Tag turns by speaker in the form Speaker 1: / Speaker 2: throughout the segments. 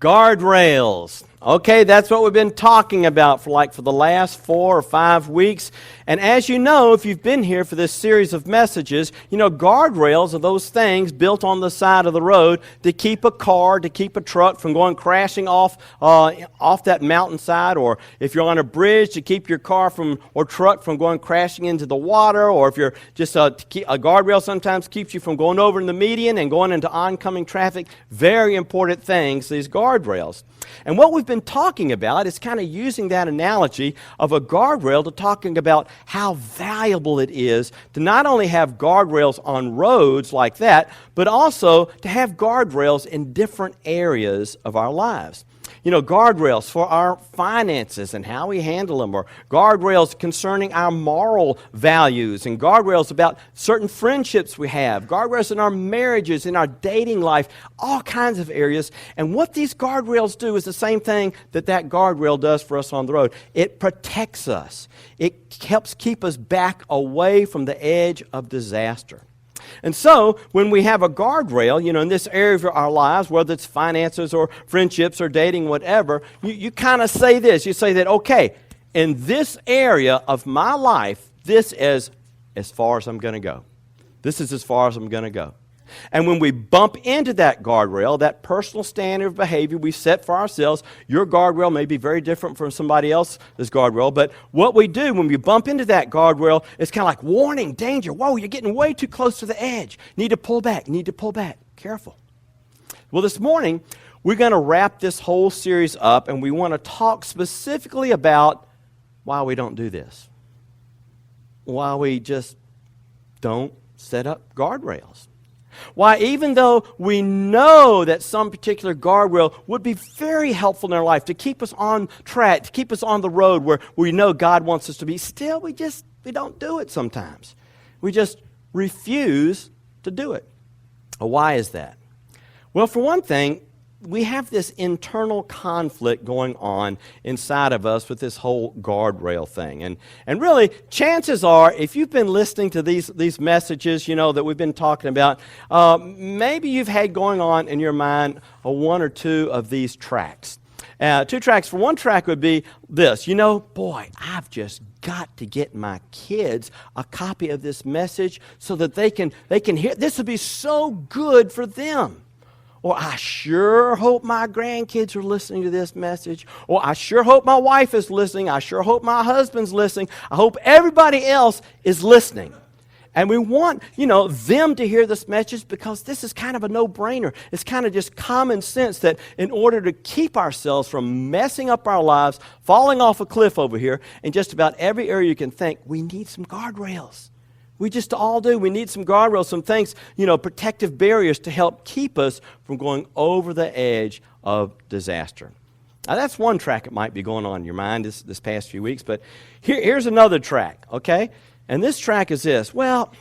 Speaker 1: Guardrails. Okay, that's what we've been talking about for the last 4 or 5 weeks. And as you know, if you've been here for this series of messages, you know, guardrails are those things built on the side of the road to keep a car, to keep a truck from going crashing off that mountainside, or if you're on a bridge, to keep your car or truck from going crashing into the water, or if you're just a guardrail sometimes keeps you from going over in the median and going into oncoming traffic. Very important things, these guardrails. And what we've been talking about is kind of using that analogy of a guardrail to talking about how valuable it is to not only have guardrails on roads like that, but also to have guardrails in different areas of our lives. You know, guardrails for our finances and how we handle them, or guardrails concerning our moral values, and guardrails about certain friendships we have, guardrails in our marriages, in our dating life, all kinds of areas. And what these guardrails do is the same thing that guardrail does for us on the road. It protects us. It helps keep us back away from the edge of disaster. And so, when we have a guardrail, you know, in this area of our lives, whether it's finances or friendships or dating, whatever, you kind of say this. You say that, okay, in this area of my life, this is as far as I'm going to go. This is as far as I'm going to go. And when we bump into that guardrail, that personal standard of behavior we set for ourselves, your guardrail may be very different from somebody else's guardrail, but what we do when we bump into that guardrail is kind of like warning, danger, whoa, you're getting way too close to the edge. You need to pull back, careful. Well, this morning, we're going to wrap this whole series up, and we want to talk specifically about why we don't do this. Why we just don't set up guardrails. Why, even though we know that some particular guardrail would be very helpful in our life to keep us on track, to keep us on the road where we know God wants us to be, still we don't do it sometimes. We just refuse to do it. Well, why is that? Well, for one thing, we have this internal conflict going on inside of us with this whole guardrail thing. And really, chances are, if you've been listening to these messages, you know, that we've been talking about, maybe you've had going on in your mind one or two of these tracks. 2 tracks. For one track would be this. You know, boy, I've just got to get my kids a copy of this message so that they can hear. This would be so good for them. Or I sure hope my grandkids are listening to this message. Or I sure hope my wife is listening. I sure hope my husband's listening. I hope everybody else is listening. And we want, you know, them to hear this message because this is kind of a no-brainer. It's kind of just common sense that in order to keep ourselves from messing up our lives, falling off a cliff over here, in just about every area you can think, we need some guardrails. We just all do. We need some guardrails, some things, you know, protective barriers to help keep us from going over the edge of disaster. Now, that's one track that might be going on in your mind this past few weeks, but here's another track, okay? And this track is this. Well,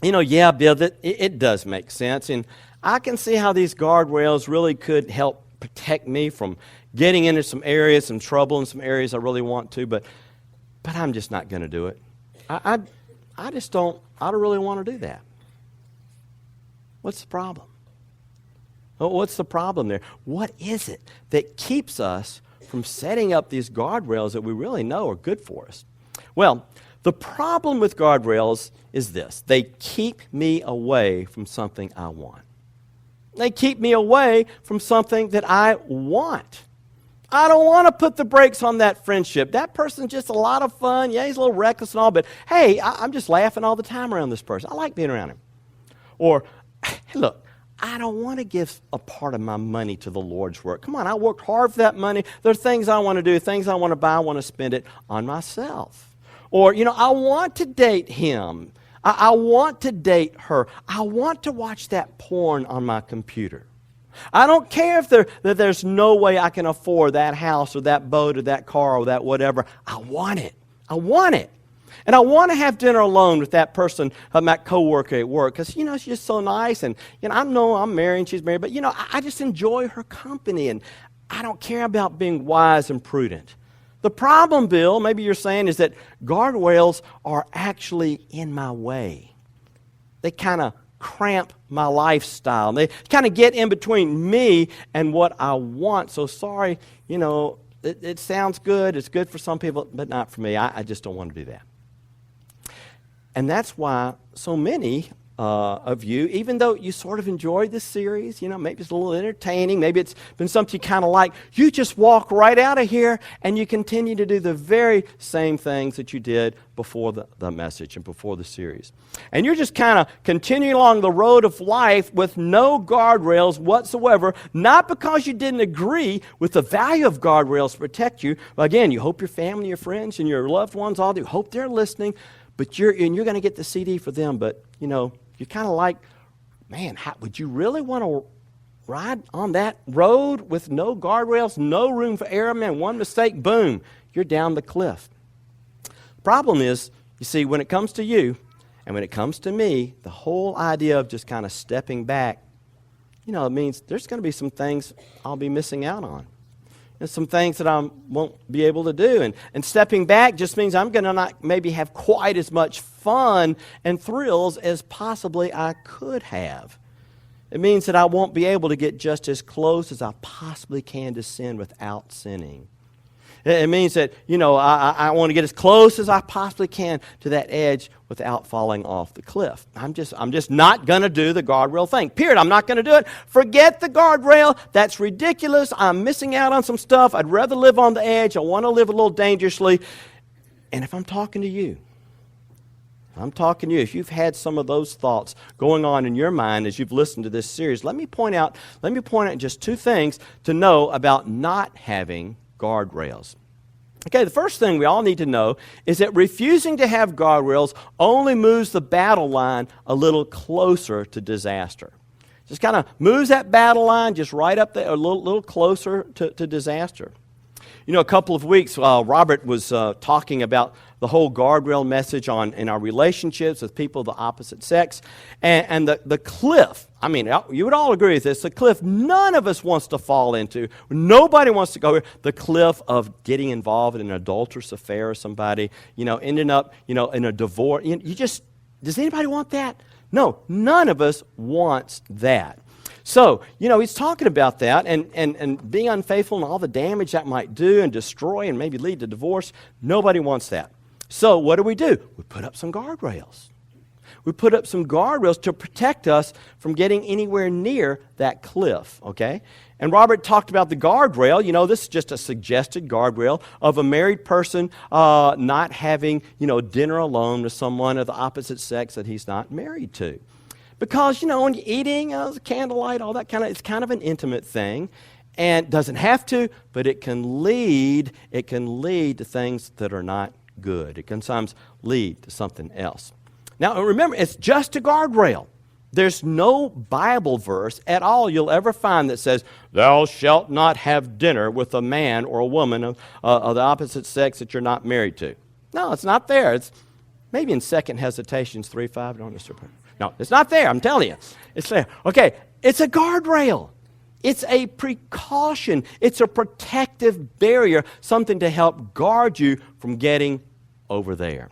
Speaker 1: you know, yeah, Bill, it does make sense, and I can see how these guardrails really could help protect me from getting into some areas, some trouble in some areas I really want to, but I'm just not going to do it. I don't really want to do that. What's the problem? Well, what's the problem there? What is it that keeps us from setting up these guardrails that we really know are good for us? Well, the problem with guardrails is this. They keep me away from something I want. They keep me away from something that I want. I don't want to put the brakes on that friendship. That person's just a lot of fun. Yeah, he's a little reckless and all, but hey, I'm just laughing all the time around this person. I like being around him. Or, hey, look, I don't want to give a part of my money to the Lord's work. Come on, I worked hard for that money. There are things I want to do, things I want to buy. I want to spend it on myself. Or, you know, I want to date him. I want to date her. I want to watch that porn on my computer. I don't care if there's no way I can afford that house or that boat or that car or that whatever. I want it. I want it. And I want to have dinner alone with that person, my coworker at work, because, you know, she's just so nice. And, you know, I know I'm married and she's married, but, you know, I just enjoy her company. And I don't care about being wise and prudent. The problem, Bill, maybe you're saying, is that guardrails are actually in my way. They kind of cramp my lifestyle. They kind of get in between me and what I want. So sorry, it sounds good. It's good for some people, but not for me. I just don't want to do that. And that's why so many of you, even though you sort of enjoy this series, maybe it's a little entertaining, maybe it's been something you kind of like, you just walk right out of here and you continue to do the very same things that you did before the message and before the series. And you're just kind of continuing along the road of life with no guardrails whatsoever, not because you didn't agree with the value of guardrails to protect you. Again, you hope your family, your friends, and your loved ones all do. Hope they're listening, but you're going to get the CD for them, but, you're kind of like, man, would you really want to ride on that road with no guardrails, no room for error? Man, one mistake, boom, you're down the cliff. The problem is, you see, when it comes to you and when it comes to me, the whole idea of just kind of stepping back, it means there's going to be some things I'll be missing out on. And some things that I won't be able to do. And stepping back just means I'm going to not maybe have quite as much fun and thrills as possibly I could have. It means that I won't be able to get just as close as I possibly can to sin without sinning. It means that, I want to get as close as I possibly can to that edge without falling off the cliff. I'm just not going to do the guardrail thing. Period. I'm not going to do it. Forget the guardrail. That's ridiculous. I'm missing out on some stuff. I'd rather live on the edge. I want to live a little dangerously. And if I'm talking to you, if you've had some of those thoughts going on in your mind as you've listened to this series, let me point out just two things to know about not having guardrails. Okay, the first thing we all need to know is that refusing to have guardrails only moves the battle line a little closer to disaster. Just kind of moves that battle line just right up there, a little closer to disaster. A couple of weeks, Robert was talking about the whole guardrail message in our relationships with people of the opposite sex. And the cliff, you would all agree with this, the cliff none of us wants to fall into. Nobody wants to go here. The cliff of getting involved in an adulterous affair with somebody, ending up, in a divorce. Does anybody want that? No, none of us wants that. So, he's talking about that and being unfaithful and all the damage that might do and destroy and maybe lead to divorce. Nobody wants that. So what do? We put up some guardrails. We put up some guardrails to protect us from getting anywhere near that cliff, okay? And Robert talked about the guardrail. This is just a suggested guardrail of a married person not having, dinner alone with someone of the opposite sex that he's not married to. Because, when you're eating, candlelight, all that it's kind of an intimate thing. And doesn't have to, but it can lead to things that are not good. It can sometimes lead to something else. Now, remember, it's just a guardrail. There's no Bible verse at all you'll ever find that says, thou shalt not have dinner with a man or a woman of the opposite sex that you're not married to. No, it's not there. It's maybe in 2 Hesitations 3:5. No, it's not there. I'm telling you. It's there. Okay, it's a guardrail. It's a precaution. It's a protective barrier, something to help guard you from getting over there.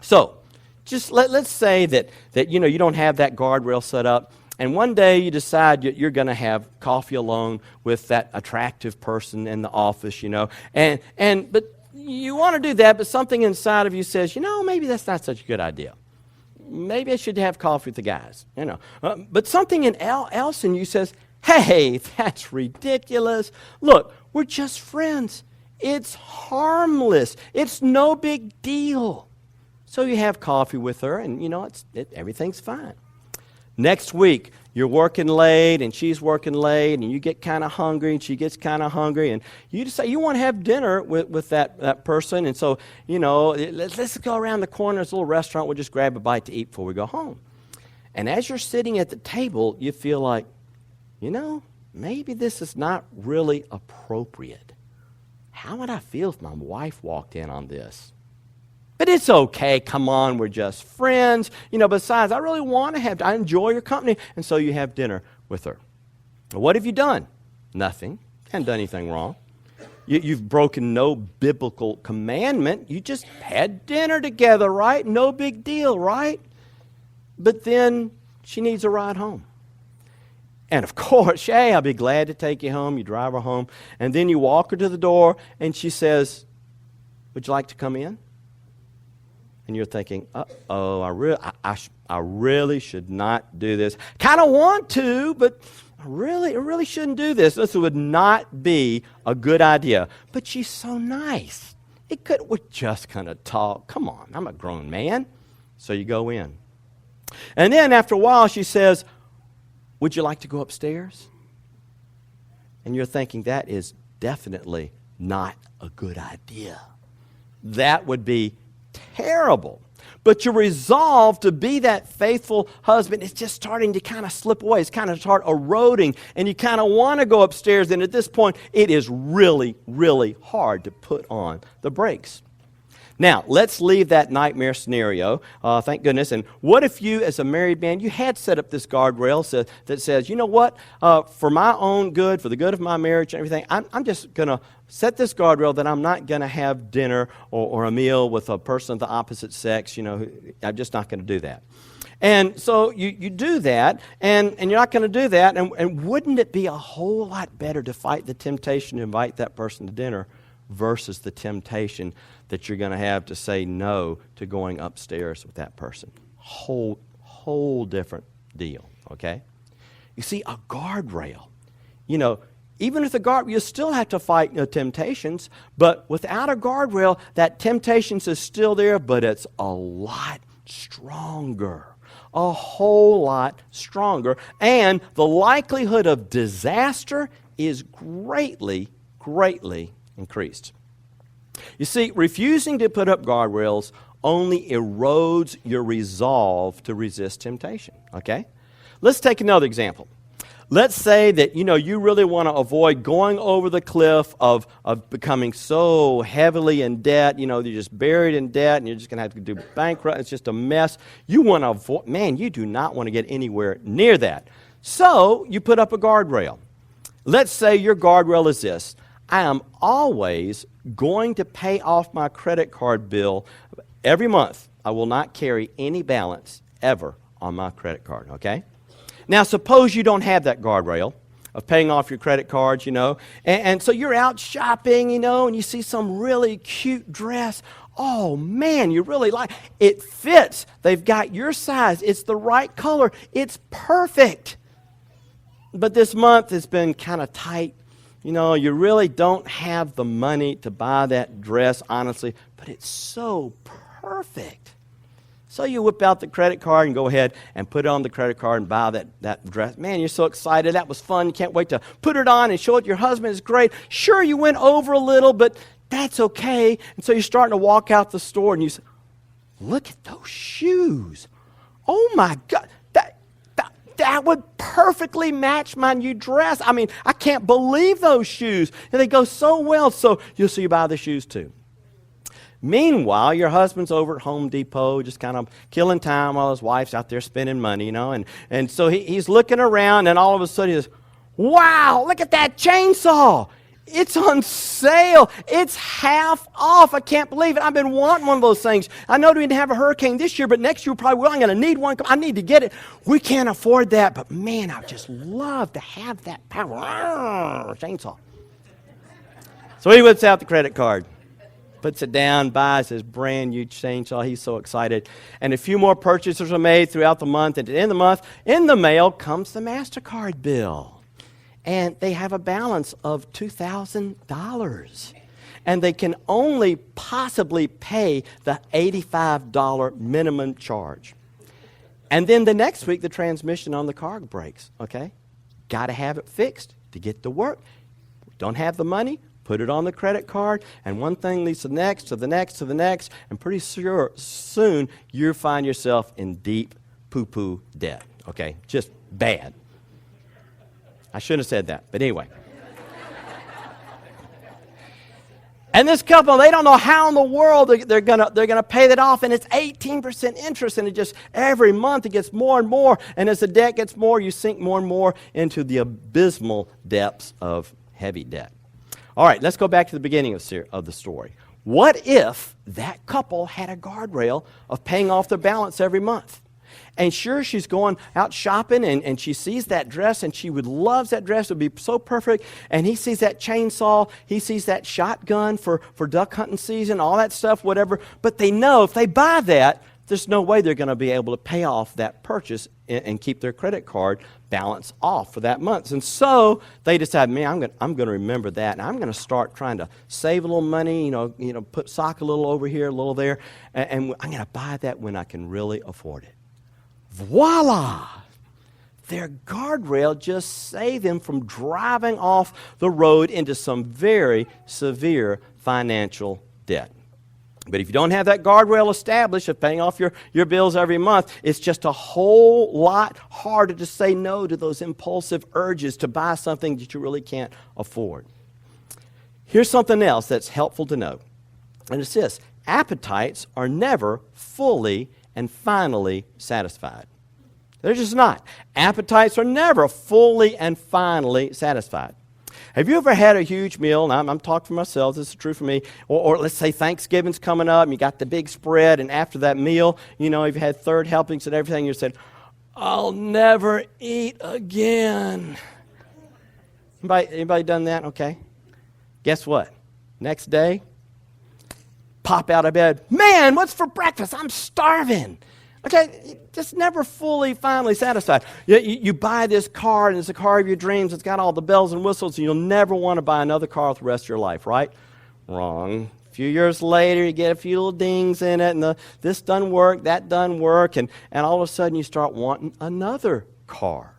Speaker 1: So, just let's say that you don't have that guardrail set up, and one day you decide you're going to have coffee alone with that attractive person in the office, but you want to do that, but something inside of you says, maybe that's not such a good idea. Maybe I should have coffee with the guys, But something else in you says, hey, that's ridiculous. Look, we're just friends. It's harmless. It's no big deal. So you have coffee with her, and everything's fine. Next week, you're working late, and she's working late, and you get kind of hungry, and she gets kind of hungry, and you decide you want to have dinner with that person, and so, let's go around the corner, there's a little restaurant, we'll just grab a bite to eat before we go home. And as you're sitting at the table, you feel like, maybe this is not really appropriate. How would I feel if my wife walked in on this? But it's okay, come on, we're just friends. Besides, I really want to I enjoy your company. And so you have dinner with her. What have you done? Nothing. Haven't done anything wrong. You've broken no biblical commandment. You just had dinner together, right? No big deal, right? But then she needs a ride home. And of course, hey, I'll be glad to take you home. You drive her home. And then you walk her to the door, and she says, would you like to come in? And you're thinking, uh-oh, I really should not do this. Kind of want to, but I really shouldn't do this. This would not be a good idea. But she's so nice. We're just going to talk. Come on, I'm a grown man. So you go in. And then after a while, she says, would you like to go upstairs? And you're thinking, that is definitely not a good idea. That would be terrible. But your resolve to be that faithful husband is just starting to kind of slip away. It's kind of start eroding, and you kind of want to go upstairs. And at this point, it is really, really hard to put on the brakes. Now, let's leave that nightmare scenario, thank goodness. And what if you, as a married man, you had set up this guardrail that says, you know what, for my own good, for the good of my marriage and everything, I'm just going to set this guardrail that I'm not going to have dinner or a meal with a person of the opposite sex. I'm just not going to do that. And so you do that, and you're not going to do that. And wouldn't it be a whole lot better to fight the temptation to invite that person to dinner versus the temptation that you're going to have to say no to going upstairs with that person? Whole different deal, okay? You see, a guardrail, even with a guardrail, you still have to fight temptations, but without a guardrail, that temptations is still there, but it's a lot stronger. A whole lot stronger. And the likelihood of disaster is greatly increased. You see, refusing to put up guardrails only erodes your resolve to resist temptation, okay? Let's take another example. Let's say that, you really want to avoid going over the cliff of becoming so heavily in debt. You're just buried in debt, and you're just going to have to do bankrupt. It's just a mess. You want to avoid, you do not want to get anywhere near that. So you put up a guardrail. Let's say your guardrail is this. I am always going to pay off my credit card bill every month. I will not carry any balance ever on my credit card, okay? Now, suppose you don't have that guardrail of paying off your credit cards, and so you're out shopping, and you see some really cute dress. Oh, man, you really like it. It fits. They've got your size. It's the right color. It's perfect. But this month it's been kind of tight. You really don't have the money to buy that dress, honestly, but it's so perfect. So you whip out the credit card and go ahead and put it on the credit card and buy that dress. Man, you're so excited. That was fun. You can't wait to put it on and show it to your husband. It's great. Sure, you went over a little, but that's okay. And so you're starting to walk out the store, and you say, look at those shoes. Oh, my God. That would perfectly match my new dress. I can't believe those shoes. And they go so well. So you buy the shoes too. Meanwhile, your husband's over at Home Depot just kind of killing time while his wife's out there spending money, And so he's looking around, and all of a sudden he says, wow, look at that chainsaw. It's on sale. It's half off. I can't believe it. I've been wanting one of those things. I know we didn't have a hurricane this year, but next year probably will. I'm going to need one. I need to get it. We can't afford that, but man, I just love to have that power chainsaw. So he whips out the credit card, puts it down, buys his brand new chainsaw. He's so excited. And a few more purchases are made throughout the month. And at the end of the month, in the mail comes the MasterCard bill. And they have a balance of $2,000. And they can only possibly pay the $85 minimum charge. And then the next week, the transmission on the car breaks, okay? Got to have it fixed to get to work. Don't have the money? Put it on the credit card, and one thing leads to the next, to the next, to the next, and pretty soon you find yourself in deep poo-poo debt, okay? Just bad. I shouldn't have said that, but anyway. And this couple, they don't know how in the world they're gonna pay that off, and it's 18% interest, and it just every month it gets more and more, and as the debt gets more, you sink more and more into the abysmal depths of heavy debt. All right, let's go back to the beginning of the story. What if that couple had a guardrail of paying off their balance every month? And sure, she's going out shopping, and she sees that dress, and she loves that dress. It would be so perfect. And he sees that chainsaw. He sees that shotgun for duck hunting season, all that stuff, whatever. But they know if they buy that, there's no way they're going to be able to pay off that purchase and keep their credit card balance off for that month. And so they decide, man, I'm going to remember that, and I'm going to start trying to save a little money, put sock a little over here, a little there, and I'm going to buy that when I can really afford it. Voila! Their guardrail just saved them from driving off the road into some very severe financial debt. But if you don't have that guardrail established of paying off your bills every month, it's just a whole lot harder to say no to those impulsive urges to buy something that you really can't afford. Here's something else that's helpful to know, and it's this. Appetites are never fully and finally satisfied. They're just not. Appetites are never fully and finally satisfied. Have you ever had a huge meal? And I'm talking for myself. This is true for me. Or let's say Thanksgiving's coming up, and you got the big spread, and after that meal, you've had third helpings and everything, you said, I'll never eat again. Anybody done that? Okay. Guess what? Next day, pop out of bed. Man, what's for breakfast? I'm starving. Okay, just never fully, finally satisfied. You buy this car, and it's the car of your dreams. It's got all the bells and whistles, and you'll never want to buy another car for the rest of your life, right? Wrong. A few years later, you get a few little dings in it, and this doesn't work, that doesn't work, and all of a sudden you start wanting another car.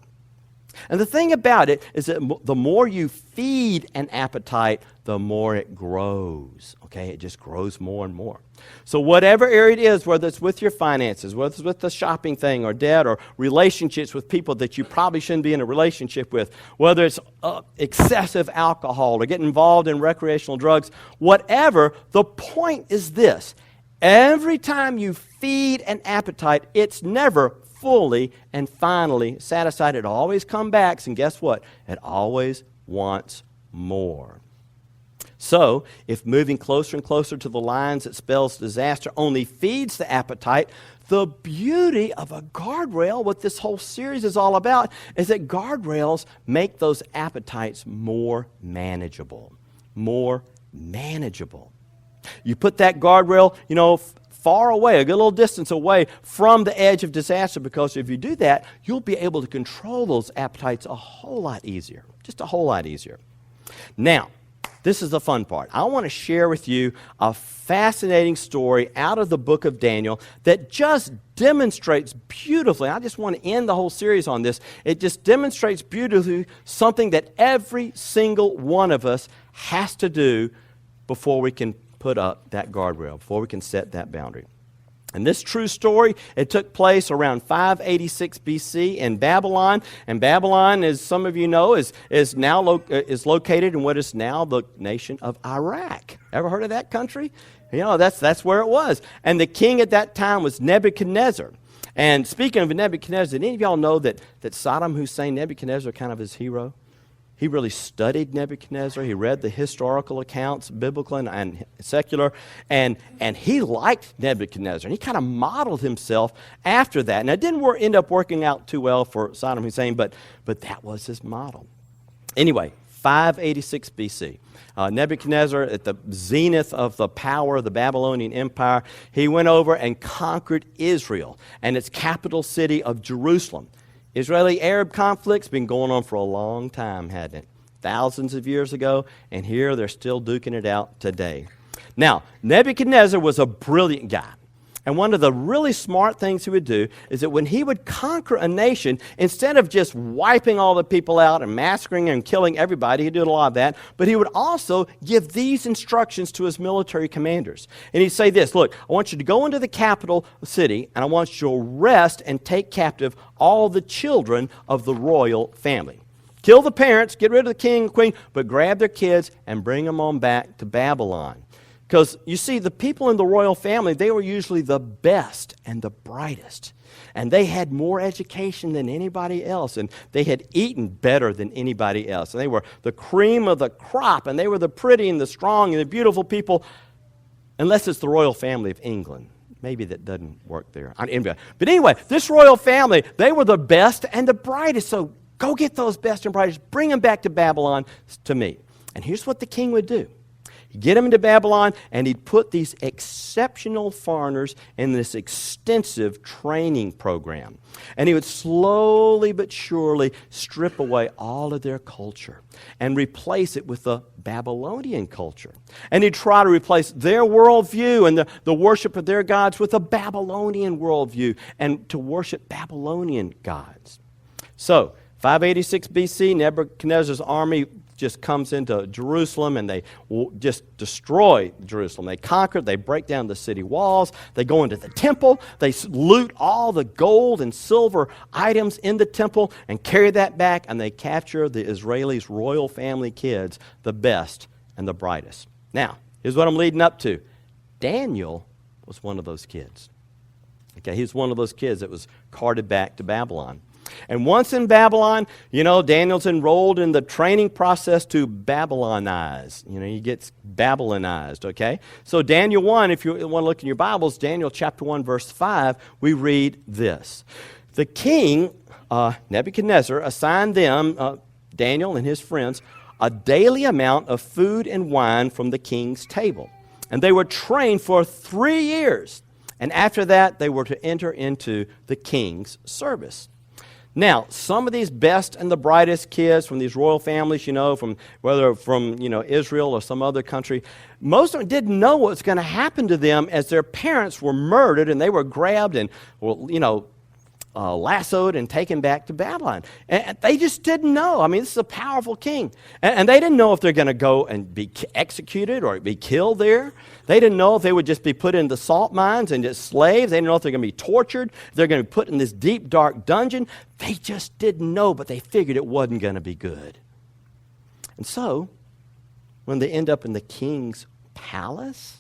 Speaker 1: And the thing about it is that the more you feed an appetite, the more it grows. Okay, it just grows more and more. So whatever area it is, whether it's with your finances, whether it's with the shopping thing or debt or relationships with people that you probably shouldn't be in a relationship with, whether it's excessive alcohol or getting involved in recreational drugs, whatever, the point is this. Every time you feed an appetite, it's never fully and finally satisfied. It always comes back, and guess what? It always wants more. So, if moving closer and closer to the lines that spells disaster only feeds the appetite, the beauty of a guardrail, what this whole series is all about, is that guardrails make those appetites more manageable. More manageable. You put that guardrail, far away, a good little distance away from the edge of disaster, because if you do that, you'll be able to control those appetites a whole lot easier. Just a whole lot easier. Now, this is the fun part. I want to share with you a fascinating story out of the book of Daniel that just demonstrates beautifully. I just want to end the whole series on this. It just demonstrates beautifully something that every single one of us has to do before we can put up that guardrail, before we can set that boundary. And this true story, it took place around 586 BC in Babylon. And Babylon, as some of you know, is located in what is now the nation of Iraq. Ever heard of that country? That's where it was. And the king at that time was Nebuchadnezzar. And speaking of Nebuchadnezzar, did any of y'all know that Saddam Hussein, Nebuchadnezzar, kind of his hero? He really studied Nebuchadnezzar. He read the historical accounts, biblical and secular, and he liked Nebuchadnezzar. And he kind of modeled himself after that. And it didn't end up working out too well for Saddam Hussein, but that was his model. Anyway, 586 BC. Nebuchadnezzar, at the zenith of the power of the Babylonian Empire, he went over and conquered Israel and its capital city of Jerusalem. Israeli-Arab conflict's been going on for a long time, hadn't it? Thousands of years ago, and here they're still duking it out today. Now, Nebuchadnezzar was a brilliant guy. And one of the really smart things he would do is that when he would conquer a nation, instead of just wiping all the people out and massacring and killing everybody, he did a lot of that, but he would also give these instructions to his military commanders. And he'd say this, look, I want you to go into the capital city, and I want you to arrest and take captive all the children of the royal family. Kill the parents, get rid of the king and queen, but grab their kids and bring them on back to Babylon. Because, you see, the people in the royal family, they were usually the best and the brightest. And they had more education than anybody else. And they had eaten better than anybody else. And they were the cream of the crop. And they were the pretty and the strong and the beautiful people. Unless it's the royal family of England. Maybe that doesn't work there. But anyway, this royal family, they were the best and the brightest. So go get those best and brightest. Bring them back to Babylon to me. And here's what the king would do. He'd get them into Babylon, and he'd put these exceptional foreigners in this extensive training program. And he would slowly but surely strip away all of their culture and replace it with the Babylonian culture. And he'd try to replace their worldview and the worship of their gods with a Babylonian worldview and to worship Babylonian gods. So, 586 BC, Nebuchadnezzar's army just comes into Jerusalem, and they just destroy Jerusalem. They conquer, they break down the city walls, they go into the temple, they loot all the gold and silver items in the temple and carry that back, and they capture the Israelis' royal family kids, the best and the brightest. Now, here's what I'm leading up to. Daniel was one of those kids. Okay, he's one of those kids that was carted back to Babylon. And once in Babylon, Daniel's enrolled in the training process to Babylonize. He gets Babylonized, okay? So Daniel 1, if you want to look in your Bibles, Daniel chapter 1, verse 5, we read this. The king, Nebuchadnezzar, assigned them, Daniel and his friends, a daily amount of food and wine from the king's table. And they were trained for 3 years. And after that, they were to enter into the king's service. Now, some of these best and the brightest kids from these royal families, from Israel or some other country, most of them didn't know what was going to happen to them as their parents were murdered and they were grabbed and, lassoed and taken back to Babylon. And they just didn't know. I mean, this is a powerful king. And they didn't know if they're going to go and be executed or be killed there. They didn't know if they would just be put into salt mines and just slaves. They didn't know if they're going to be tortured, if they're going to be put in this deep, dark dungeon. They just didn't know, but they figured it wasn't going to be good. And so, when they end up in the king's palace,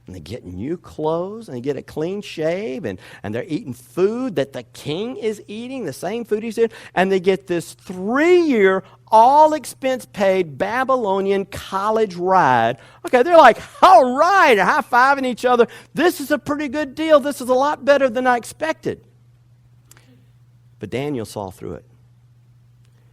Speaker 1: and they get new clothes, and they get a clean shave, and they're eating food that the king is eating, the same food he's eating, and they get this 3-year, all-expense-paid Babylonian college ride. Okay, they're like, all right, high-fiving each other. This is a pretty good deal. This is a lot better than I expected. But Daniel saw through it.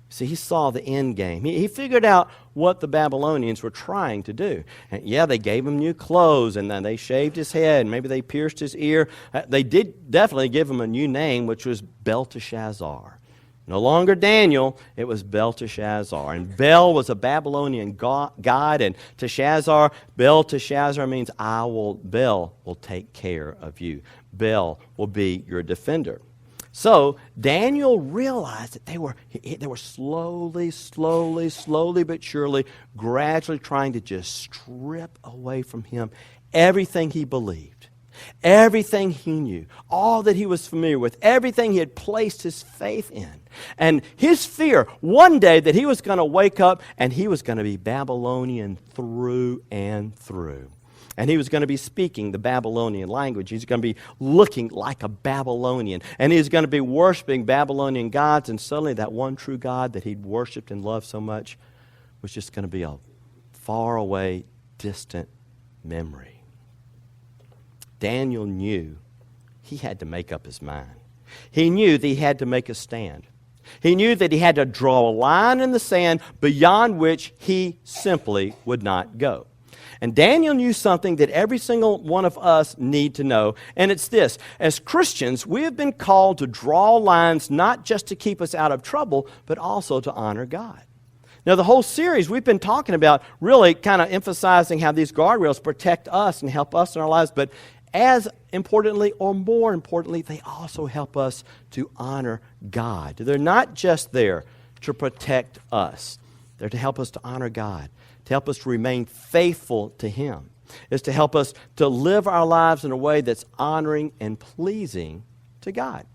Speaker 1: See, he saw the end game. He figured out what the Babylonians were trying to do. And yeah, they gave him new clothes, and then they shaved his head, and maybe they pierced his ear. They did definitely give him a new name, which was Belteshazzar. No longer Daniel, it was Belteshazzar. And Bel was a Babylonian god, and Belteshazzar means Bel will take care of you. Bel will be your defender. So Daniel realized that they were slowly but surely, gradually trying to just strip away from him everything he believed, everything he knew, all that he was familiar with, everything he had placed his faith in. And his fear, one day, that he was going to wake up and he was going to be Babylonian through and through. And he was going to be speaking the Babylonian language. He's going to be looking like a Babylonian. And he's going to be worshiping Babylonian gods. And suddenly that one true God that he'd worshipped and loved so much was just going to be a far away, distant memory. Daniel knew he had to make up his mind. He knew that he had to make a stand. He knew that he had to draw a line in the sand beyond which he simply would not go. And Daniel knew something that every single one of us need to know, and it's this. As Christians, we have been called to draw lines not just to keep us out of trouble, but also to honor God. Now, the whole series we've been talking about really kind of emphasizing how these guardrails protect us and help us in our lives, but as importantly or more importantly, they also help us to honor God. They're not just there to protect us. They're to help us to honor God, to help us to remain faithful to Him. It's to help us to live our lives in a way that's honoring and pleasing to God.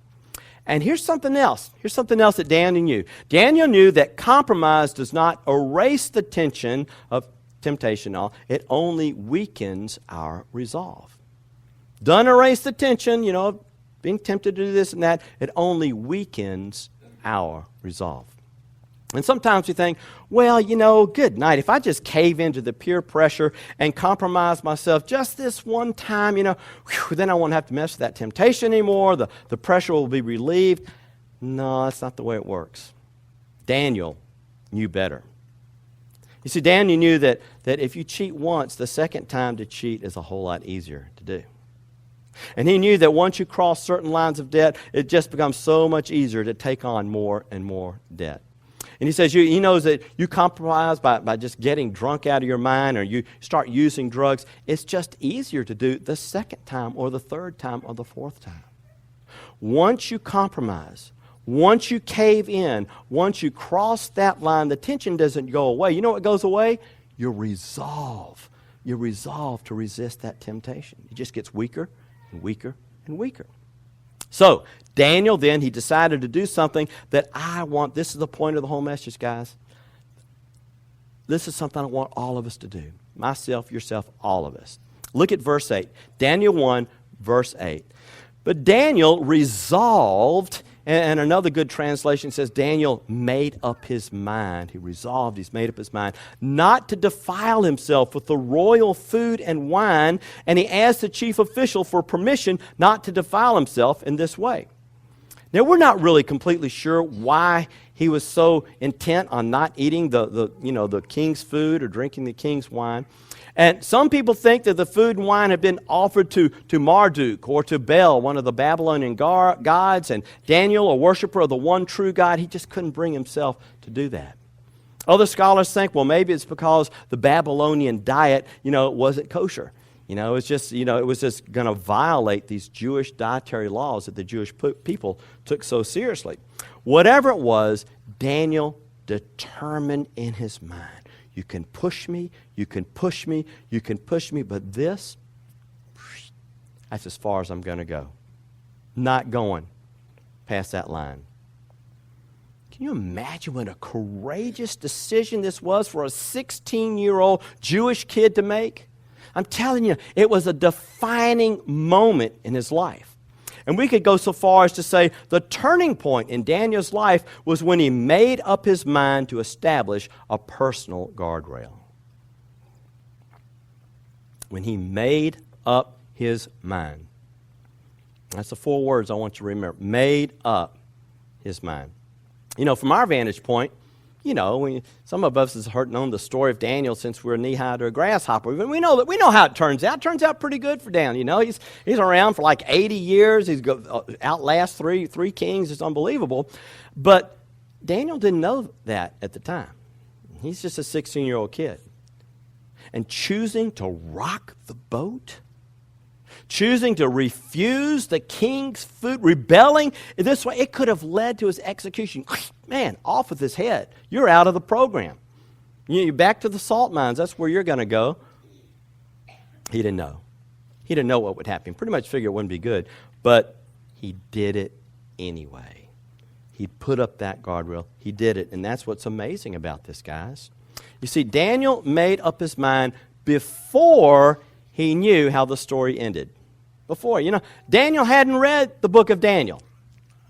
Speaker 1: And here's something else. Here's something else that Daniel knew. Daniel knew that compromise does not erase the tension of temptation. It only weakens our resolve. Doesn't erase the tension, of being tempted to do this and that. It only weakens our resolve. And sometimes we think, well, good night. If I just cave into the peer pressure and compromise myself just this one time, then I won't have to mess with that temptation anymore. The pressure will be relieved. No, that's not the way it works. Daniel knew better. You see, Daniel knew that if you cheat once, the second time to cheat is a whole lot easier to do. And he knew that once you cross certain lines of debt, it just becomes so much easier to take on more and more debt. And he says he knows that you compromise by just getting drunk out of your mind, or you start using drugs. It's just easier to do the second time or the third time or the fourth time. Once you compromise, once you cave in, once you cross that line, the tension doesn't go away. You know what goes away? Your resolve. Your resolve to resist that temptation. It just gets weaker and weaker and weaker. So, Daniel then, he decided to do something that I want. This is the point of the whole message, guys. This is something I want all of us to do. Myself, yourself, all of us. Look at verse 8. Daniel 1, verse 8. But Daniel resolved, and another good translation says Daniel made up his mind. He resolved, he's made up his mind, not to defile himself with the royal food and wine, and he asked the chief official for permission not to defile himself in this way. Now, we're not really completely sure why he was so intent on not eating the king's food or drinking the king's wine. And some people think that the food and wine had been offered to Marduk or to Bel, one of the Babylonian gods, and Daniel, a worshiper of the one true God, he just couldn't bring himself to do that. Other scholars think, well, maybe it's because the Babylonian diet, wasn't kosher. It was just going to violate these Jewish dietary laws that the Jewish people took so seriously. Whatever it was, Daniel determined in his mind, you can push me, you can push me, you can push me, but that's as far as I'm going to go. Not going past that line. Can you imagine what a courageous decision this was for a 16-year-old Jewish kid to make? I'm telling you, it was a defining moment in his life. And we could go so far as to say the turning point in Daniel's life was when he made up his mind to establish a personal guardrail. When he made up his mind. That's the 4 words I want you to remember. Made up his mind. From our vantage point, some of us have known the story of Daniel since we were knee-high to a grasshopper. We know how it turns out. It turns out pretty good for Daniel. He's around for like 80 years. He's outlast three kings. It's unbelievable. But Daniel didn't know that at the time. He's just a 16-year-old kid. And choosing to rock the boat, choosing to refuse the king's food, rebelling in this way, it could have led to his execution. Man, off with his head. You're out of the program. You're back to the salt mines. That's where you're going to go. He didn't know. He didn't know what would happen. Pretty much figured it wouldn't be good. But he did it anyway. He put up that guardrail. He did it. And that's what's amazing about this, guys. You see, Daniel made up his mind before he knew how the story ended. Before, Daniel hadn't read the book of Daniel.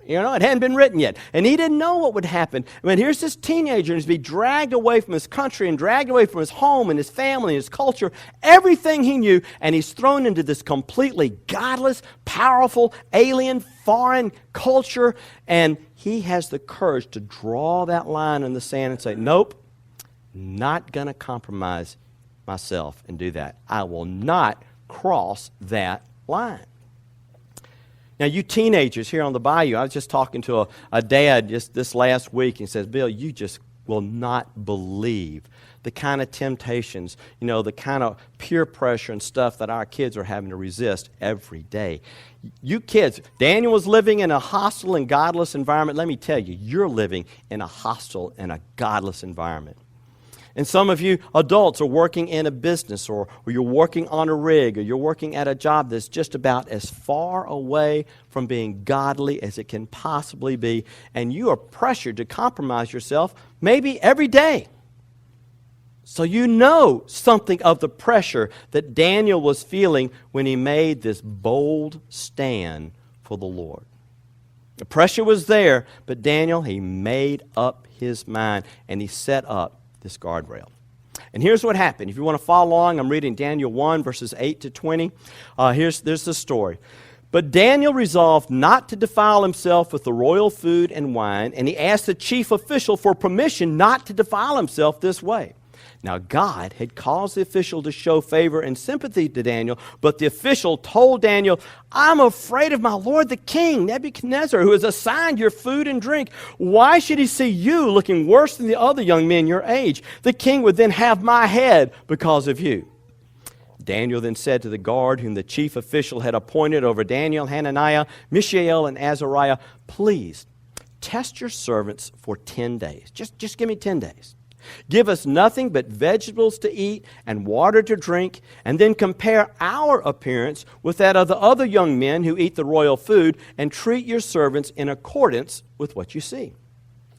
Speaker 1: It hadn't been written yet. And he didn't know what would happen. Here's this teenager, and he's being dragged away from his country and dragged away from his home and his family and his culture, everything he knew, and he's thrown into this completely godless, powerful, alien, foreign culture, and he has the courage to draw that line in the sand and say, nope, not going to compromise myself and do that. I will not cross that line. Now, you teenagers here on the bayou, I was just talking to a dad just this last week, and he says, Bill, you just will not believe the kind of temptations, the kind of peer pressure and stuff that our kids are having to resist every day. You kids, Daniel was living in a hostile and godless environment. Let me tell you, you're living in a hostile and a godless environment. And some of you adults are working in a business, or you're working on a rig, or you're working at a job that's just about as far away from being godly as it can possibly be, and you are pressured to compromise yourself maybe every day. So you know something of the pressure that Daniel was feeling when he made this bold stand for the Lord. The pressure was there, but Daniel, he made up his mind, and he set up this guardrail. And here's what happened. If you want to follow along, I'm reading Daniel 1, verses 8 to 20. There's the story. But Daniel resolved not to defile himself with the royal food and wine, and he asked the chief official for permission not to defile himself this way. Now, God had caused the official to show favor and sympathy to Daniel, but the official told Daniel, I'm afraid of my lord the king, Nebuchadnezzar, who has assigned your food and drink. Why should he see you looking worse than the other young men your age? The king would then have my head because of you. Daniel then said to the guard whom the chief official had appointed over Daniel, Hananiah, Mishael, and Azariah, please test your servants for 10 days. Just give me 10 days. Give us nothing but vegetables to eat and water to drink, and then compare our appearance with that of the other young men who eat the royal food, and treat your servants in accordance with what you see.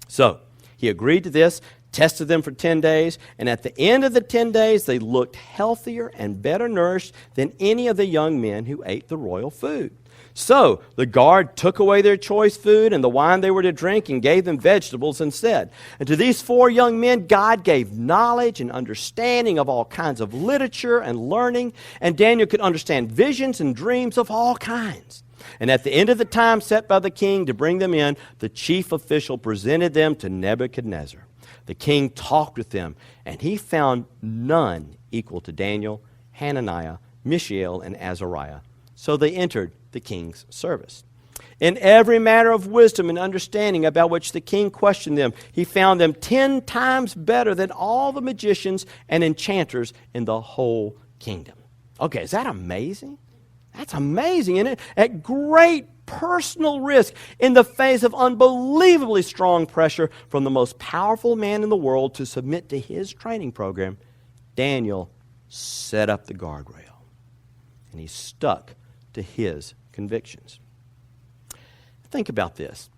Speaker 1: So he agreed to this, tested them for 10 days, and at the end of the 10 days, they looked healthier and better nourished than any of the young men who ate the royal food. So the guard took away their choice food and the wine they were to drink and gave them vegetables instead. And to these 4 young men, God gave knowledge and understanding of all kinds of literature and learning, and Daniel could understand visions and dreams of all kinds. And at the end of the time set by the king to bring them in, the chief official presented them to Nebuchadnezzar. The king talked with them, and he found none equal to Daniel, Hananiah, Mishael, and Azariah. So they entered the king's service. In every matter of wisdom and understanding about which the king questioned them, he found them 10 times better than all the magicians and enchanters in the whole kingdom. Okay, is that amazing? That's amazing, isn't it? At great personal risk, in the face of unbelievably strong pressure from the most powerful man in the world to submit to his training program, Daniel set up the guardrail. And he stuck to his convictions. Think about this.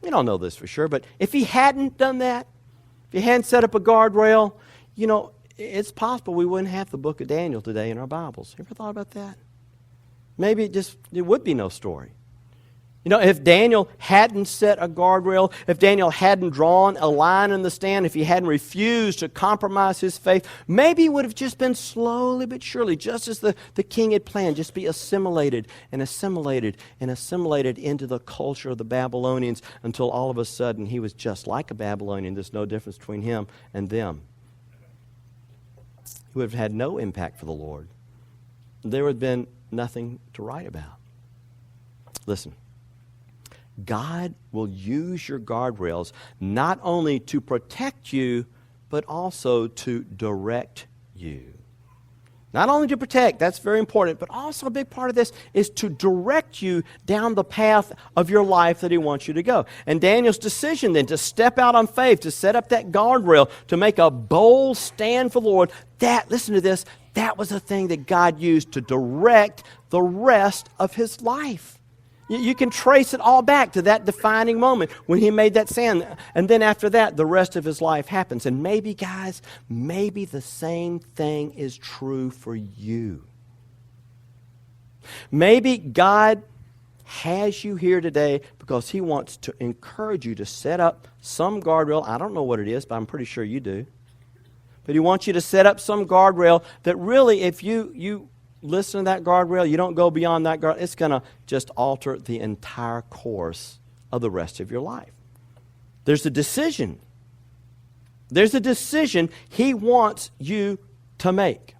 Speaker 1: You don't know this for sure, but if he hadn't done that, if he hadn't set up a guardrail, it's possible we wouldn't have the book of Daniel today in our Bibles. You ever thought about that? Maybe it would be no story. If Daniel hadn't set a guardrail, if Daniel hadn't drawn a line in the sand, if he hadn't refused to compromise his faith, maybe it would have just been slowly but surely, just as the king had planned, just be assimilated and assimilated and assimilated into the culture of the Babylonians until all of a sudden he was just like a Babylonian. There's no difference between him and them. He would have had no impact for the Lord. There would have been nothing to write about. Listen. God will use your guardrails not only to protect you, but also to direct you. Not only to protect, that's very important, but also a big part of this is to direct you down the path of your life that he wants you to go. And Daniel's decision then to step out on faith, to set up that guardrail, to make a bold stand for the Lord, listen to this, that was a thing that God used to direct the rest of his life. You can trace it all back to that defining moment when he made that stand. And then after that, the rest of his life happens. And maybe, guys, maybe the same thing is true for you. Maybe God has you here today because he wants to encourage you to set up some guardrail. I don't know what it is, but I'm pretty sure you do. But he wants you to set up some guardrail that really, if you listen to that guardrail, you don't go beyond that guardrail, it's going to just alter the entire course of the rest of your life. There's a decision. There's a decision he wants you to make.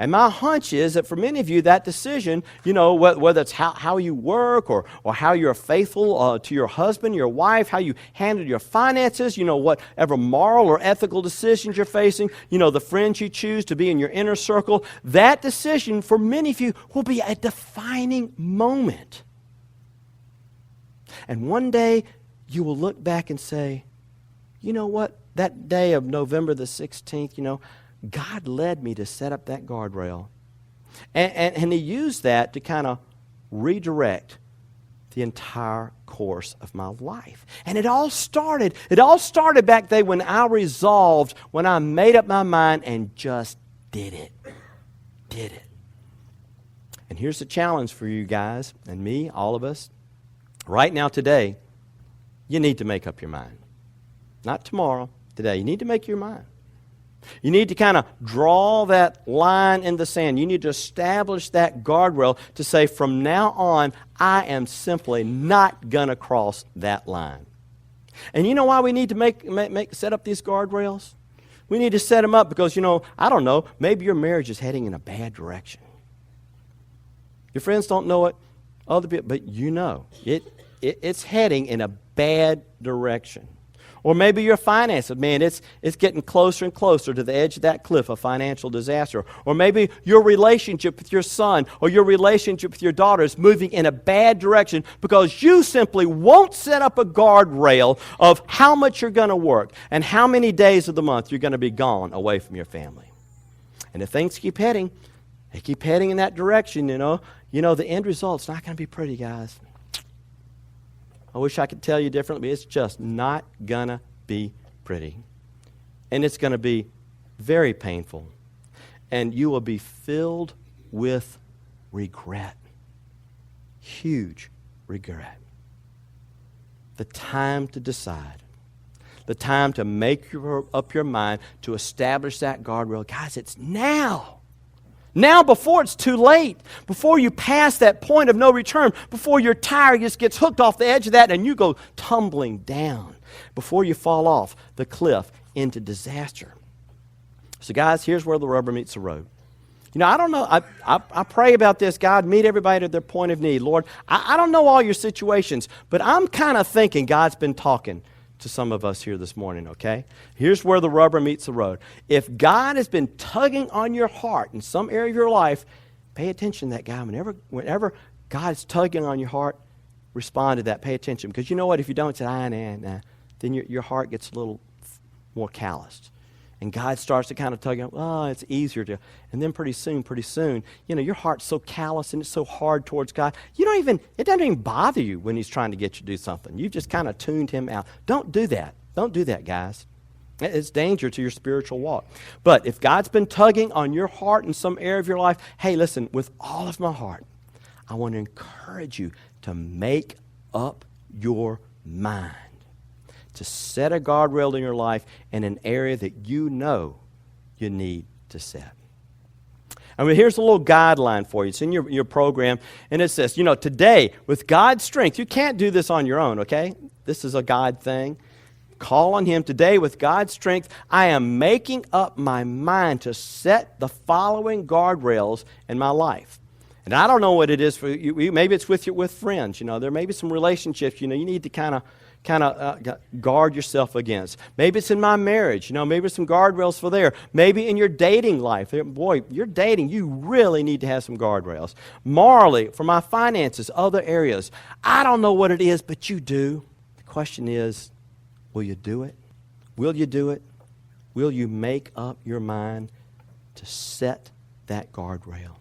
Speaker 1: And my hunch is that for many of you, that decision, whether it's how you work or how you're faithful to your husband, your wife, how you handle your finances, whatever moral or ethical decisions you're facing, the friends you choose to be in your inner circle, that decision for many of you will be a defining moment. And one day you will look back and say, you know what, that day of November the 16th, God led me to set up that guardrail. And he used that to kind of redirect the entire course of my life. And it all started back then when I resolved, when I made up my mind and just did it. And here's the challenge for you guys and me, all of us. Right now, today, you need to make up your mind. Not tomorrow, today. You need to make your mind. You need to kind of draw that line in the sand. You need to establish that guardrail to say, from now on, I am simply not going to cross that line. And you know why we need to set up these guardrails? We need to set them up because, I don't know, maybe your marriage is heading in a bad direction. Your friends don't know it, other people, but you know it's heading in a bad direction. Or maybe your finances, man, it's getting closer and closer to the edge of that cliff of financial disaster. Or maybe your relationship with your son or your relationship with your daughter is moving in a bad direction because you simply won't set up a guardrail of how much you're going to work and how many days of the month you're going to be gone away from your family. And if things keep heading in that direction, the end result's not going to be pretty, guys. I wish I could tell you differently, but it's just not going to be pretty. And it's going to be very painful. And you will be filled with regret. Huge regret. The time to decide. The time to make up your mind to establish that guardrail. Guys, it's now. Now, before it's too late, before you pass that point of no return, before your tire just gets hooked off the edge of that and you go tumbling down, before you fall off the cliff into disaster. So, guys, here's where the rubber meets the road. I don't know. I pray about this. God, meet everybody at their point of need. Lord, I don't know all your situations, but I'm kind of thinking God's been talking to some of us here this morning, okay? Here's where the rubber meets the road. If God has been tugging on your heart in some area of your life, pay attention to that guy. Whenever God's tugging on your heart, respond to that. Pay attention. Because you know what? If you don't say, nah, then your heart gets a little more calloused. And God starts to kind of tug on, it's easier to. And then pretty soon, your heart's so callous and it's so hard towards God. It doesn't even bother you when He's trying to get you to do something. You've just kind of tuned Him out. Don't do that. Don't do that, guys. It's danger to your spiritual walk. But if God's been tugging on your heart in some area of your life, hey, listen, with all of my heart, I want to encourage you to make up your mind. To set a guardrail in your life in an area that you know you need to set. Here's a little guideline for you. It's in your program, and it says, today, with God's strength, you can't do this on your own, okay? This is a God thing. Call on Him. Today, with God's strength, I am making up my mind to set the following guardrails in my life. And I don't know what it is for you. Maybe it's with friends. There may be some relationships, you need to kind of guard yourself against. Maybe it's in my marriage. Maybe there's some guardrails for there. Maybe in your dating life. Boy, you're dating. You really need to have some guardrails. Morally, for my finances, other areas. I don't know what it is, but you do. The question is, will you do it? Will you do it? Will you make up your mind to set that guardrail?